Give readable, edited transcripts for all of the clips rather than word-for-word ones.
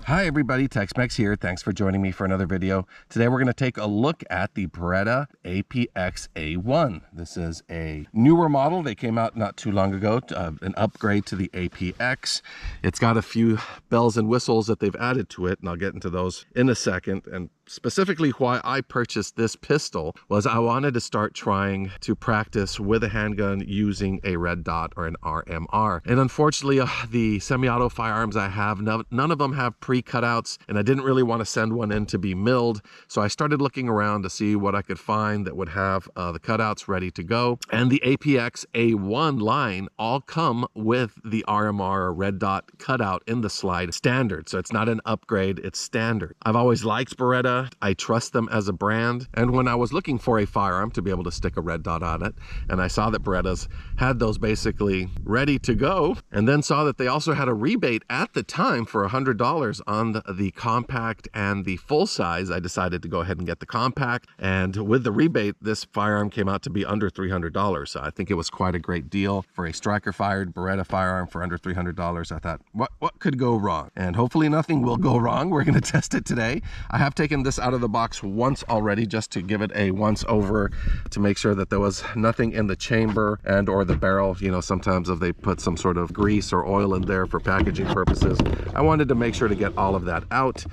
Hi everybody, Tex-Mex here. Thanks for joining me for another video. Today we're going to take a look at the Beretta APX A1. This is a newer model. They came out not too long ago, an upgrade to the APX. It's got a few bells and whistles that they've added to it, and I'll get into those in a second. And specifically why I purchased this pistol was I wanted to start trying to practice with a handgun using a red dot or an RMR. And unfortunately, the semi-auto firearms I have, none of them have pre-cutouts, and I didn't really want to send one in to be milled. So I started looking around to see what I could find that would have the cutouts ready to go. And the APX A1 line all come with the RMR or red dot cutout in the slide standard. So it's not an upgrade, it's standard. I've always liked Beretta. I trust them as a brand, and when I was looking for a firearm to be able to stick a red dot on it, and I saw that Berettas had those basically ready to go, and then saw that they also had a rebate at the time for $100 on the compact and the full size, I decided to go ahead and get the compact. And with the rebate, this firearm came out to be under $300. So I think it was quite a great deal for a striker fired Beretta firearm for under $300. I thought, what could go wrong? And hopefully nothing will go wrong. We're going to test it today. I have taken this out of the box once already just to give it a once over to make sure that there was nothing in the chamber and or the barrel. You know, sometimes if they put some sort of grease or oil in there for packaging purposes, I wanted to make sure to get all of that out.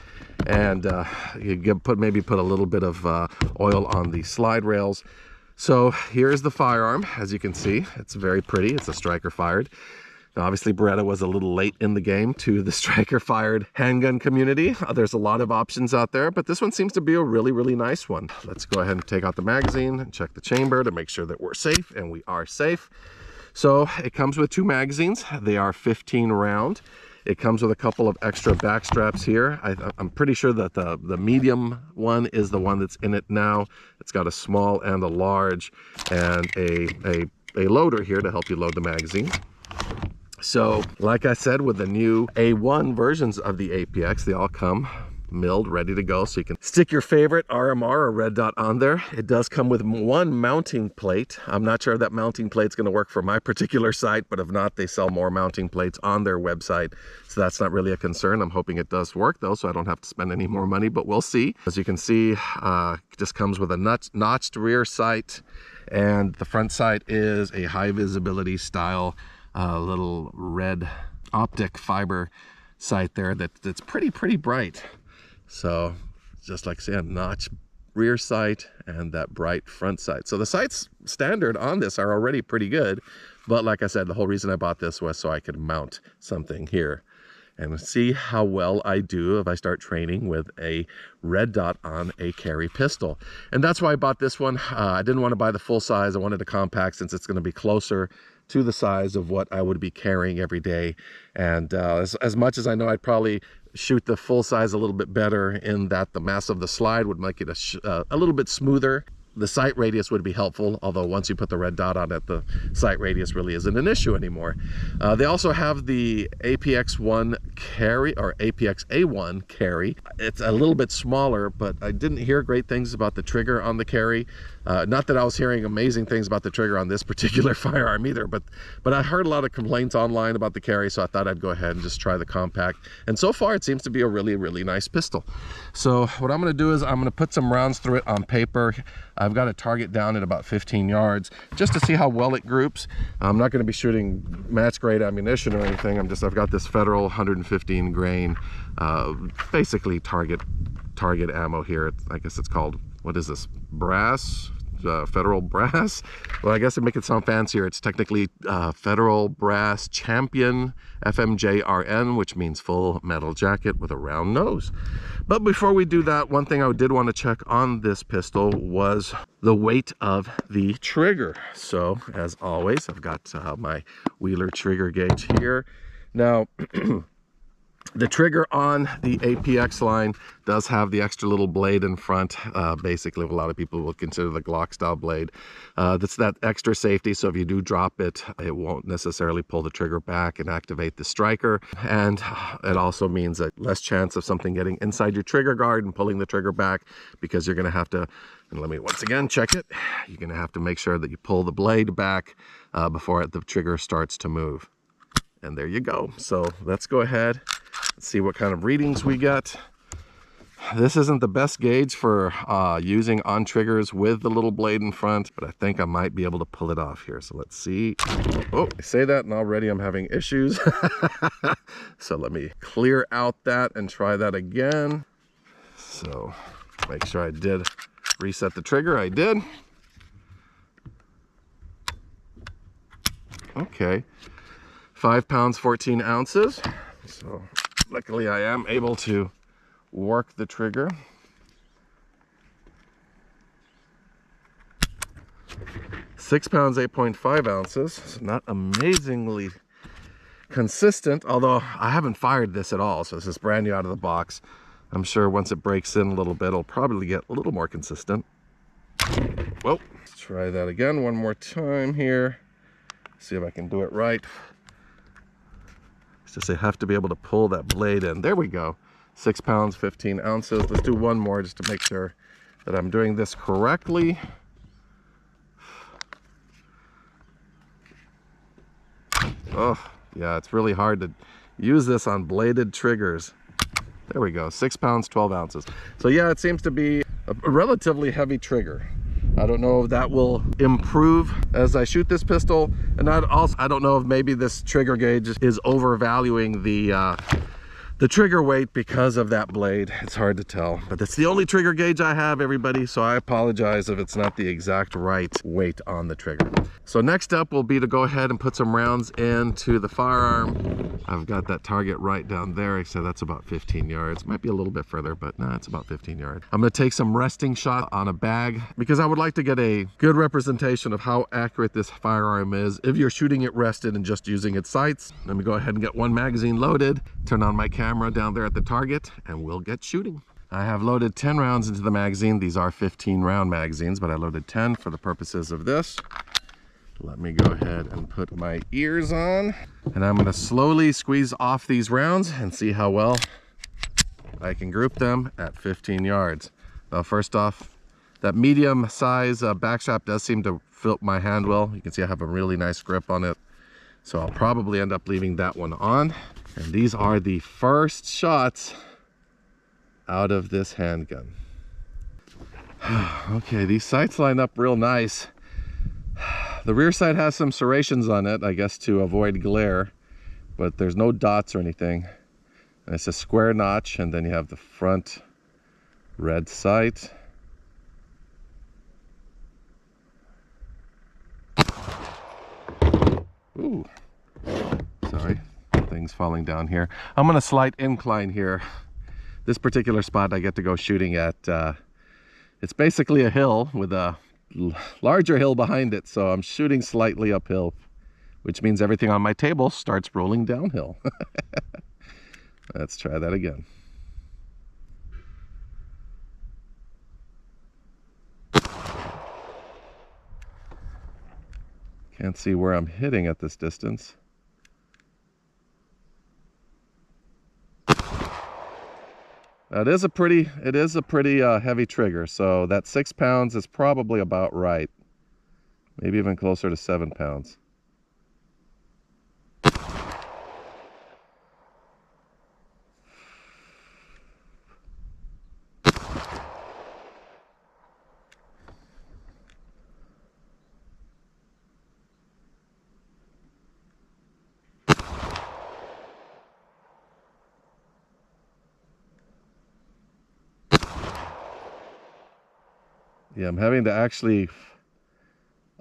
And maybe put a little bit of oil on the slide rails. So here's the firearm. As you can see, it's very pretty. It's a striker fired. Now, obviously, Beretta was a little late in the game to the striker-fired handgun community. There's a lot of options out there, but this one seems to be a really, really nice one. Let's go ahead and take out the magazine and check the chamber to make sure that we're safe, and we are safe. So it comes with 2 magazines. They are 15 round. It comes with a couple of extra back straps here. I'm pretty sure that the medium one is the one that's in it now. It's got a small and a large, and a loader here to help you load the magazine. So, like I said, with the new A1 versions of the APX, they all come milled, ready to go, so you can stick your favorite RMR or red dot on there. It does come with 1 mounting plate. I'm not sure if that mounting plate's going to work for my particular site, but if not, they sell more mounting plates on their website, so that's not really a concern. I'm hoping it does work though, so I don't have to spend any more money, but we'll see. As you can see, it just comes with a notched rear sight, and the front sight is a high visibility style little red optic fiber sight there that's pretty bright. So just like I say, a notch rear sight and that bright front sight. So the sights standard on this are already pretty good, but like I said, the whole reason I bought this was so I could mount something here and see how well I do if I start training with a red dot on a carry pistol. And that's why I bought this one. I didn't want to buy the full size. I wanted a compact since it's going to be closer to the size of what I would be carrying every day. And as much as I know I'd probably shoot the full size a little bit better in that the mass of the slide would make it a little bit smoother. The sight radius would be helpful, although once you put the red dot on it, the sight radius really isn't an issue anymore. They also have the APX1 carry, or APX A1 carry. It's a little bit smaller, but I didn't hear great things about the trigger on the carry. Not that I was hearing amazing things about the trigger on this particular firearm either, but I heard a lot of complaints online about the carry, so I thought I'd go ahead and just try the compact. And so far, it seems to be a really, really nice pistol. So what I'm going to do is I'm going to put some rounds through it on paper. I've got a target down at about 15 yards just to see how well it groups. I'm not going to be shooting match grade ammunition or anything. I've got this Federal 115 grain, basically target ammo here. I guess it's called, what is this, brass? Federal brass. Well, I guess to make it sound fancier, it's technically Federal Brass Champion FMJRN, which means full metal jacket with a round nose. But before we do that, one thing I did want to check on this pistol was the weight of the trigger. So as always, I've got my Wheeler trigger gauge here. Now the trigger on the APX line does have the extra little blade in front. Basically, a lot of people will consider the Glock style blade. That's that extra safety, so if you do drop it, it won't necessarily pull the trigger back and activate the striker. And it also means that less chance of something getting inside your trigger guard and pulling the trigger back, because you're going to have to, and let me once again check it, you're going to have to make sure that you pull the blade back before the trigger starts to move. And there you go. So let's go ahead. Let's see what kind of readings we get. This isn't the best gauge for using on triggers with the little blade in front, but I think I might be able to pull it off here. So let's see. Oh, I say that and already I'm having issues. So let me clear out that and try that again. So make sure I did reset the trigger. I did. Okay. 5 pounds, 14 ounces. So luckily I am able to work the trigger. Six pounds, 8.5 ounces. So not amazingly consistent, although I haven't fired this at all. So this is brand new out of the box. I'm sure once it breaks in a little bit, it'll probably get a little more consistent. Well, let's try that again one more time here. See if I can do it right. It's just I have to be able to pull that blade in. There we go. 6 pounds, 15 ounces. Let's do one more just to make sure that I'm doing this correctly. Oh, yeah, it's really hard to use this on bladed triggers. There we go, 6 pounds, 12 ounces. So yeah, it seems to be a relatively heavy trigger. I don't know if that will improve as I shoot this pistol. And I don't know if maybe this trigger gauge is overvaluing the trigger weight because of that blade. It's hard to tell, but it's the only trigger gauge I have, everybody, so I apologize if it's not the exact right weight on the trigger. So next step will be to go ahead and put some rounds into the firearm. I've got that target right down there, so that's about 15 yards. Might be a little bit further, but nah, it's about 15 yards. I'm gonna take some resting shot on a bag because I would like to get a good representation of how accurate this firearm is if you're shooting it rested and just using its sights. Let me go ahead and get one magazine loaded, turn on my camera down there at the target, and we'll get shooting. I have loaded 10 rounds into the magazine. These are 15 round magazines, but I loaded 10 for the purposes of this. Let me go ahead and put my ears on, and I'm going to slowly squeeze off these rounds and see how well I can group them at 15 yards. Now, first off, that medium size backstrap does seem to fit my hand well. You can see I have a really nice grip on it, so I'll probably end up leaving that one on. And these are the first shots out of this handgun. Okay, these sights line up real nice. The rear sight has some serrations on it, I guess to avoid glare, but there's no dots or anything. And it's a square notch, and then you have the front red sight. Ooh, sorry, things falling down here. I'm on a slight incline here. This particular spot I get to go shooting at, it's basically a hill with a larger hill behind it, so I'm shooting slightly uphill, which means everything on my table starts rolling downhill. Let's try that again. Can't see where I'm hitting at this distance. It is a pretty heavy trigger, so that 6 pounds is probably about right. Maybe even closer to 7 pounds. Yeah, I'm having to actually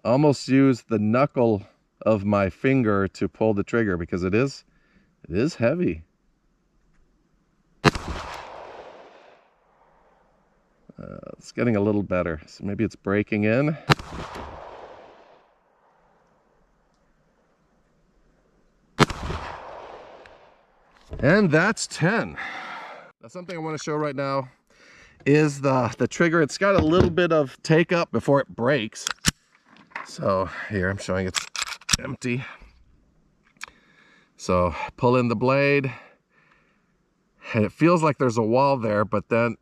almost use the knuckle of my finger to pull the trigger because it is heavy. It's getting a little better, so maybe it's breaking in. And that's 10. Now, something I want to show right now is the trigger. It's got a little bit of take up before it breaks. So here I'm showing it's empty. So pull in the blade and it feels like there's a wall there, but then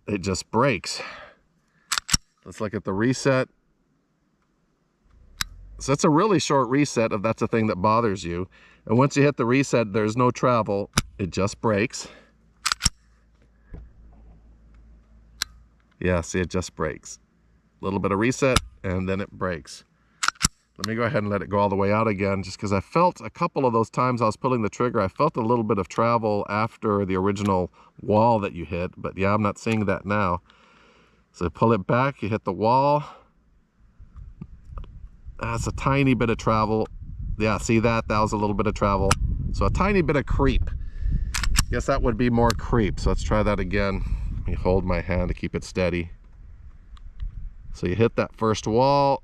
it just breaks. Let's look at the reset. So it's a really short reset if that's the thing that bothers you. And once you hit the reset, there's no travel. It just breaks. Yeah, see, it just breaks. A little bit of reset, and then it breaks. Let me go ahead and let it go all the way out again, just because I felt a couple of those times I was pulling the trigger, I felt a little bit of travel after the original wall that you hit. But yeah, I'm not seeing that now. So pull it back, you hit the wall. That's a tiny bit of travel. Yeah, see that? That was a little bit of travel. So a tiny bit of creep. Guess that would be more creep. So let's try that again. Let me hold my hand to keep it steady. So you hit that first wall.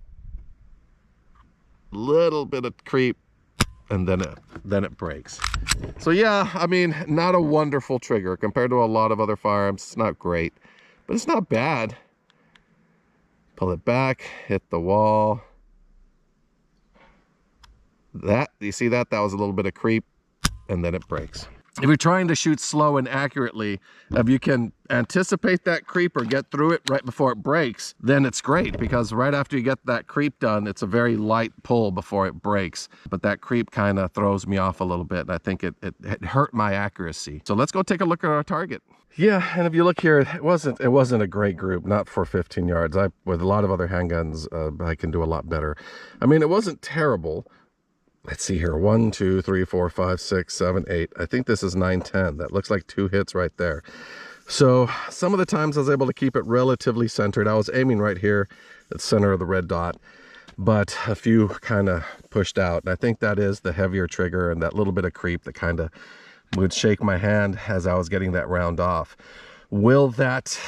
Little bit of creep, and then it breaks. So yeah, I mean, not a wonderful trigger compared to a lot of other firearms. It's not great, but it's not bad. Pull it back, hit the wall. That, you see that? That was a little bit of creep, and then it breaks. If you're trying to shoot slow and accurately, if you can anticipate that creep or get through it right before it breaks, then it's great, because right after you get that creep done, it's a very light pull before it breaks. But that creep kind of throws me off a little bit, and I think it hurt my accuracy. So let's go take a look at our target. Yeah, and if you look here, it wasn't a great group, not for 15 yards. With a lot of other handguns, I can do a lot better. I mean, it wasn't terrible. Let's see here, 1, 2, 3, 4, 5, 6, 7, 8. I think this is 9, 10. That looks like 2 hits right there. So some of the times I was able to keep it relatively centered. I was aiming right here at the center of the red dot, but a few kind of pushed out. And I think that is the heavier trigger and that little bit of creep that kind of would shake my hand as I was getting that round off. Will that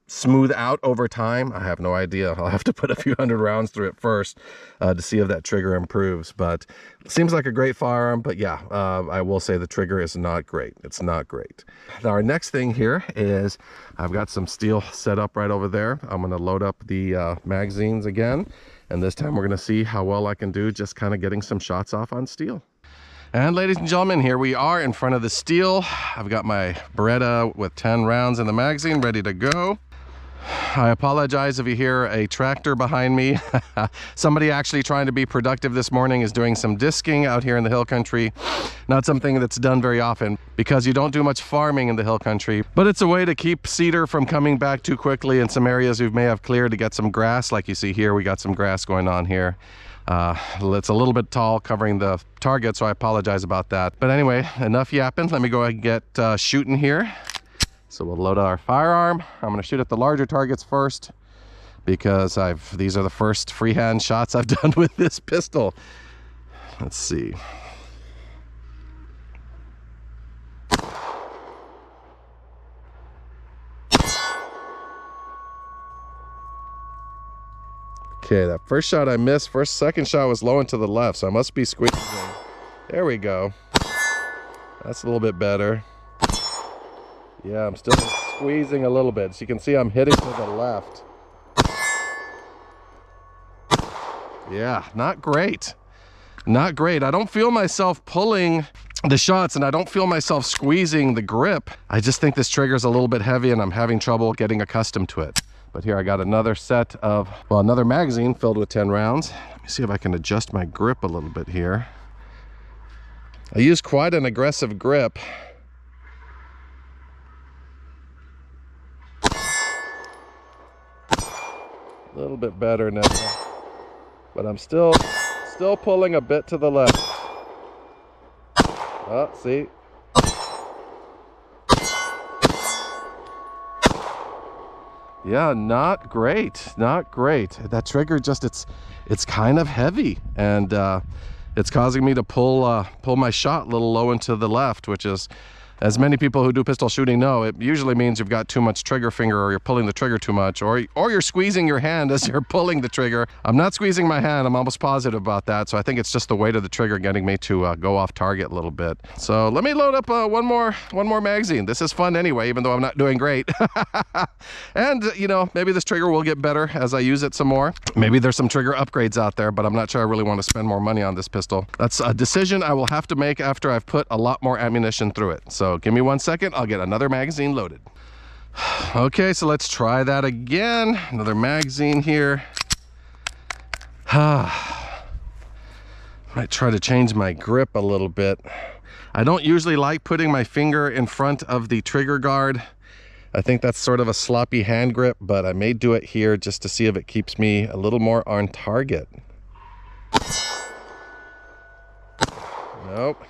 smooth out over time? I have no idea. I'll have to put a few hundred rounds through it first to see if that trigger improves. But it seems like a great firearm. But yeah, I will say the trigger is not great. It's not great. Now our next thing here is I've got some steel set up right over there. I'm going to load up the magazines again, and this time we're going to see how well I can do just kind of getting some shots off on steel. And ladies and gentlemen, here we are in front of the steel. I've got my Beretta with 10 rounds in the magazine ready to go. I apologize if you hear a tractor behind me. Somebody actually trying to be productive this morning is doing some disking out here in the hill country. Not something that's done very often because you don't do much farming in the hill country, but it's a way to keep cedar from coming back too quickly in some areas we may have cleared to get some grass. Like you see here, we got some grass going on here. It's a little bit tall covering the target, so I apologize about that. But anyway, enough yapping. Let me go ahead and get shooting here. So we'll load our firearm. I'm going to shoot at the larger targets first because these are the first freehand shots I've done with this pistol. Let's see. Okay, that first shot I missed. Second shot was low and to the left, so I must be squeezing. There we go. That's a little bit better. Yeah, I'm still squeezing a little bit. So you can see I'm hitting to the left. Yeah, not great. Not great. I don't feel myself pulling the shots, and I don't feel myself squeezing the grip. I just think this trigger's a little bit heavy, and I'm having trouble getting accustomed to it. But here I got another set of, well, another magazine filled with 10 rounds. Let me see if I can adjust my grip a little bit here. I use quite an aggressive grip. A little bit better now, but I'm still pulling a bit to the left. Oh, see? Yeah, not great, not great. That trigger just, it's kind of heavy, and it's causing me to pull my shot a little low and to the left, which is, as many people who do pistol shooting know, it usually means you've got too much trigger finger, or you're pulling the trigger too much, or you're squeezing your hand as you're pulling the trigger. I'm not squeezing my hand. I'm almost positive about that. So I think it's just the weight of the trigger getting me to go off target a little bit. So let me load up one more magazine. This is fun anyway, even though I'm not doing great. And you know, maybe this trigger will get better as I use it some more. Maybe there's some trigger upgrades out there, but I'm not sure I really want to spend more money on this pistol. That's a decision I will have to make after I've put a lot more ammunition through it. So give me 1 second, I'll get another magazine loaded. Okay, so let's try that again. Another magazine here. Might try to change my grip a little bit. I don't usually like putting my finger in front of the trigger guard. I think that's sort of a sloppy hand grip, but I may do it here just to see if it keeps me a little more on target. Nope.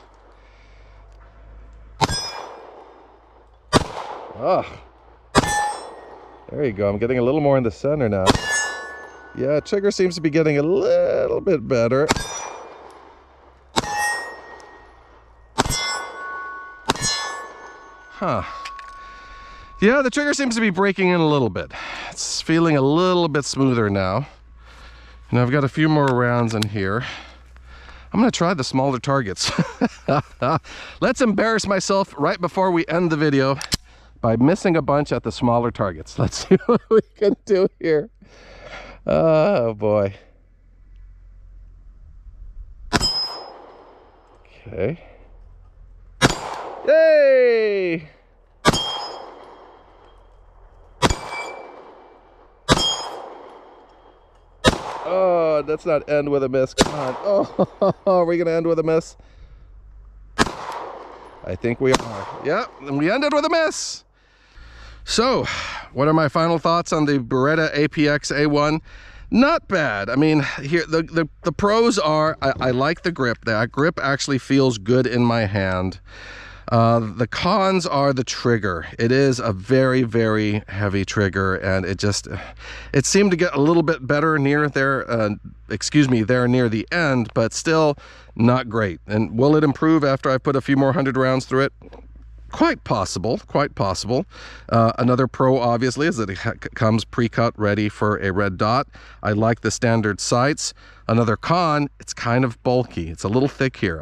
Oh, there you go. I'm getting a little more in the center now. Yeah, trigger seems to be getting a little bit better. Huh. Yeah, the trigger seems to be breaking in a little bit. It's feeling a little bit smoother now. And I've got a few more rounds in here. I'm gonna try the smaller targets. Let's embarrass myself right before we end the video by missing a bunch at the smaller targets. Let's see what we can do here. Oh boy. Okay. Yay! Oh, let's not end with a miss. Come on. Oh, are we gonna end with a miss? I think we are. Yep, and we ended with a miss. So, what are my final thoughts on the Beretta APX A1? Not bad. I mean, here the pros are I like the grip. That grip actually feels good in my hand. The cons are the trigger. It is a very, very heavy trigger, and it seemed to get a little bit better near there, there near the end, but still not great. And will it improve after I put a few more 100 rounds through it? Quite possible, quite possible. Another pro, obviously, is that it comes pre-cut ready for a red dot. I like the standard sights. Another con, it's kind of bulky. It's a little thick here.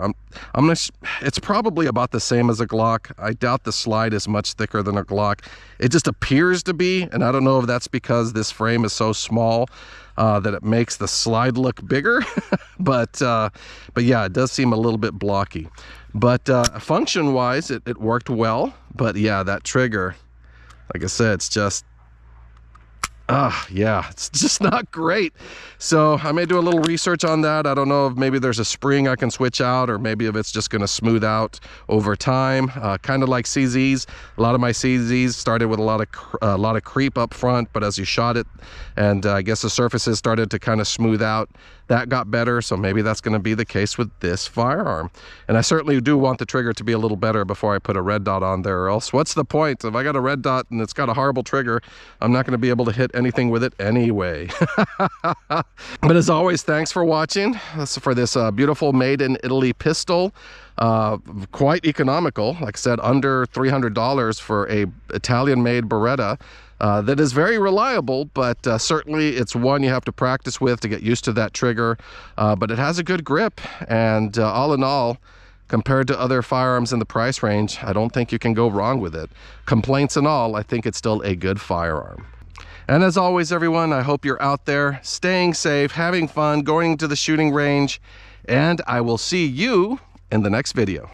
It's probably about the same as a Glock. I doubt the slide is much thicker than a Glock. It just appears to be, and I don't know if that's because this frame is so small that it makes the slide look bigger. but yeah, it does seem a little bit blocky. But function-wise, it worked well. But yeah, that trigger, like I said, it's just, yeah, it's just not great. So I may do a little research on that. I don't know if maybe there's a spring I can switch out, or maybe if it's just going to smooth out over time. Kind of like CZs. A lot of my CZs started with a lot of creep up front, but as you shot it, and I guess the surfaces started to kind of smooth out, that got better. So maybe that's going to be the case with this firearm. And I certainly do want the trigger to be a little better before I put a red dot on there, or else what's the point? If I got a red dot and it's got a horrible trigger, I'm not going to be able to hit anything with it anyway. But as always, thanks for watching for this beautiful made in Italy pistol. Quite economical, like I said, under $300 for a Italian made Beretta. That is very reliable, but certainly it's one you have to practice with to get used to that trigger. But it has a good grip, and all in all, compared to other firearms in the price range, I don't think you can go wrong with it. Complaints and all, I think it's still a good firearm. And as always, everyone, I hope you're out there staying safe, having fun, going to the shooting range, and I will see you in the next video.